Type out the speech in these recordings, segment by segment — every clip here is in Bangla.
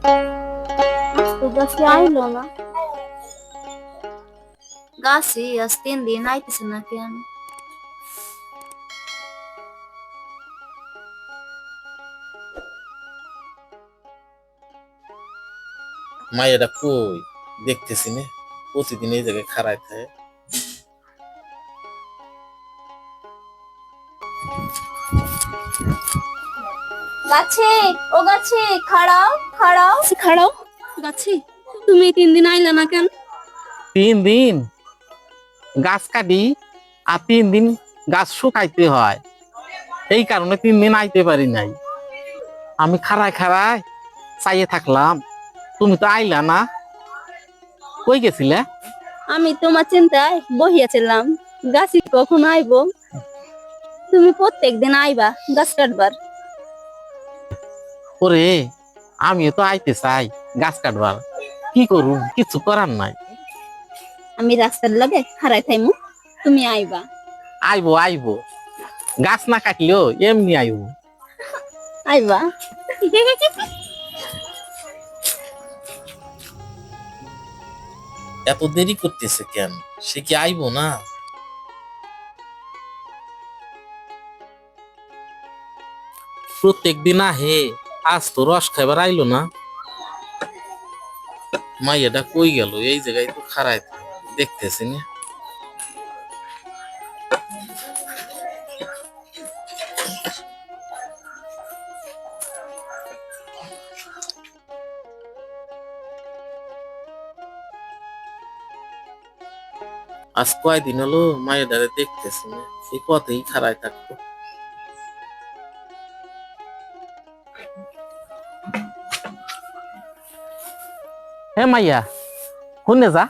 আজ তো গাছে আইলো না। গাছে আজ 3 দিন আইতেছে না কেন? মায়েরা কই দেখতেছি না, প্রতিদিন এই জায়গায় খাড়ায় থাকে। গাছে, ও গাছে, খাড়াও খাড়াও খাড়াও। গাছে, তুমি 3 দিন আইলা না কেন? 3 দিন গাছ কাটি আর 3 দিন গাছ শুকাইতে হয়, এই কারণে 3 দিন আইতে পারি নাই। আমি খাড়ায় খাড়ায় চাইয়ে থাকলাম, তুমি তো আইলা না। কই গেছিলে? আমি তোমার চিন্তায় বহিয়াছিলাম, গাছি কখন আইবো। তুমি প্রত্যেকদিন আইবা গাছ কাটবার। ওরে, আমিও তো আইতে চাই গাছ কাটবার, কি করুম, কিছু করার নাই। আমি রাস্তার লগে খাড়াই থাইমু, তুমি আইবা। আইবো আইবো, গাছ না কাটলেও এমনি আইবো। আইবা। এত দেরি করতেছে কেন? সে কি আইবো না? প্রত্যেক দিন আহে, আজ তো রস খাইবার আইলো না। মাইয়াটা কই গেল? এই জায়গায় তো খাড়ায় থাকে, দেখতেছি না। আজ কয়দিন হলো মায়েরারে দেখতেছি না, এই পথেই খাড়ায় থাকতো। হে মাইয়া, শুনে যা।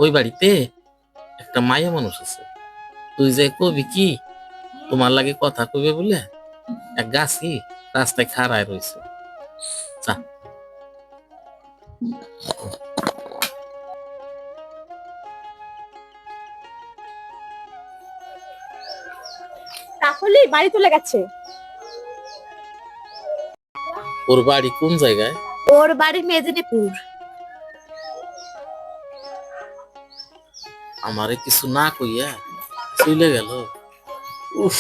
ওই বাড়িতে একটা মায়া মানুষ আছে, তুই যে কবি কি তোমার লাগে কথা কবে বলে এক গাছি রাস্তায় খাড়ায় রয়েছে। যা। তাহলে বাড়ি চলে গেছে। ওর বাড়ি কোন জায়গায়? ওর বাড়ি মেদিনীপুর। আমারে কিছু না কইয়া চলে গেল। উফ।